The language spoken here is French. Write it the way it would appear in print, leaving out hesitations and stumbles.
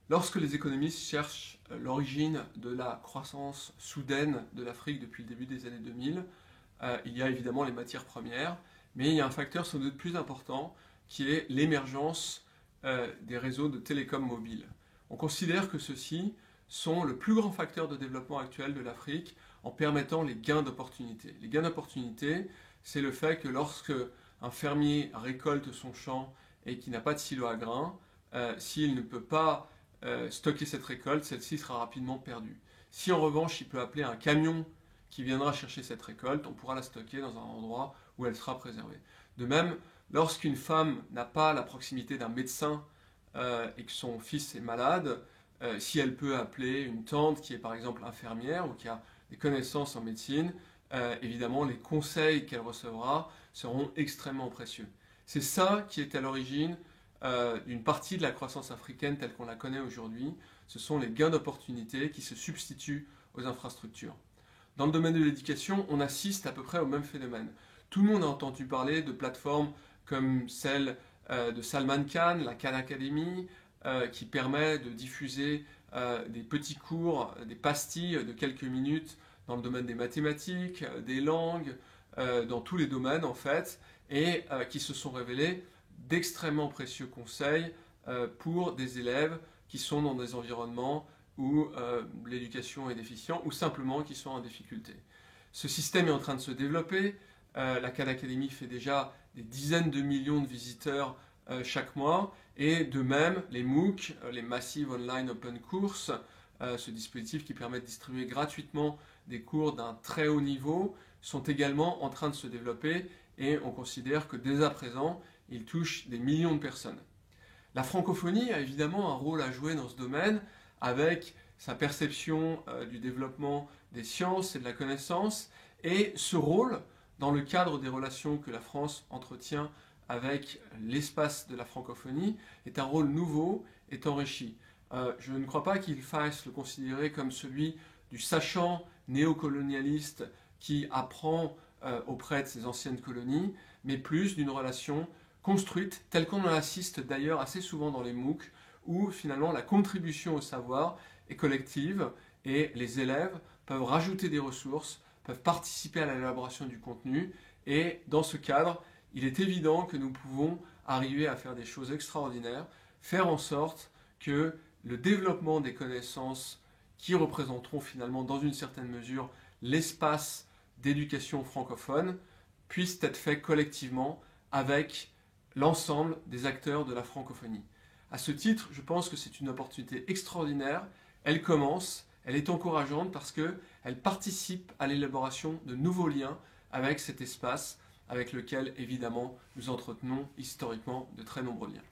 Lorsque les économistes cherchent l'origine de la croissance soudaine de l'Afrique depuis le début des années 2000, il y a évidemment les matières premières, mais il y a un facteur sans doute plus important qui est l'émergence des réseaux de télécom mobiles. On considère que ceux-ci sont le plus grand facteur de développement actuel de l'Afrique en permettant les gains d'opportunités. Les gains d'opportunités, c'est le fait que lorsque un fermier récolte son champ et qu'il n'a pas de silo à grains, s'il ne peut pas stocker cette récolte, celle-ci sera rapidement perdue. Si en revanche il peut appeler un camion qui viendra chercher cette récolte, on pourra la stocker dans un endroit où elle sera préservée. De même, lorsqu'une femme n'a pas la proximité d'un médecin et que son fils est malade, si elle peut appeler une tante qui est par exemple infirmière ou qui a des connaissances en médecine, évidemment les conseils qu'elle recevra seront extrêmement précieux. C'est ça qui est à l'origine d'une partie de la croissance africaine telle qu'on la connaît aujourd'hui. Ce sont les gains d'opportunités qui se substituent aux infrastructures. Dans le domaine de l'éducation, on assiste à peu près au même phénomène. Tout le monde a entendu parler de plateformes comme celle de Salman Khan, la Khan Academy, qui permet de diffuser des petits cours, des pastilles de quelques minutes dans le domaine des mathématiques, des langues, dans tous les domaines en fait, et qui se sont révélés d'extrêmement précieux conseils pour des élèves qui sont dans des environnements où l'éducation est déficiente ou simplement qui sont en difficulté. Ce système est en train de se développer. La Khan Academy fait déjà des dizaines de millions de visiteurs chaque mois, et de même les MOOC, les Massive Online Open Courses, ce dispositif qui permet de distribuer gratuitement des cours d'un très haut niveau, sont également en train de se développer, et on considère que dès à présent, ils touchent des millions de personnes. La francophonie a évidemment un rôle à jouer dans ce domaine, avec sa perception du développement des sciences et de la connaissance, et ce rôle, dans le cadre des relations que la France entretient avec l'espace de la francophonie, est un rôle nouveau et enrichi. Je ne crois pas qu'il faille le considérer comme celui du sachant néocolonialiste qui apprend auprès de ses anciennes colonies, mais plus d'une relation construite, telle qu'on en assiste d'ailleurs assez souvent dans les MOOC, où finalement la contribution au savoir est collective et les élèves peuvent rajouter des ressources, peuvent participer à l'élaboration du contenu, et dans ce cadre, il est évident que nous pouvons arriver à faire des choses extraordinaires, faire en sorte que le développement des connaissances qui représenteront finalement dans une certaine mesure l'espace d'éducation francophone puisse être fait collectivement avec l'ensemble des acteurs de la francophonie. À ce titre, je pense que c'est une opportunité extraordinaire. Elle commence, elle est encourageante parce qu'elle participe à l'élaboration de nouveaux liens avec cet espace avec lequel, évidemment, nous entretenons historiquement de très nombreux liens.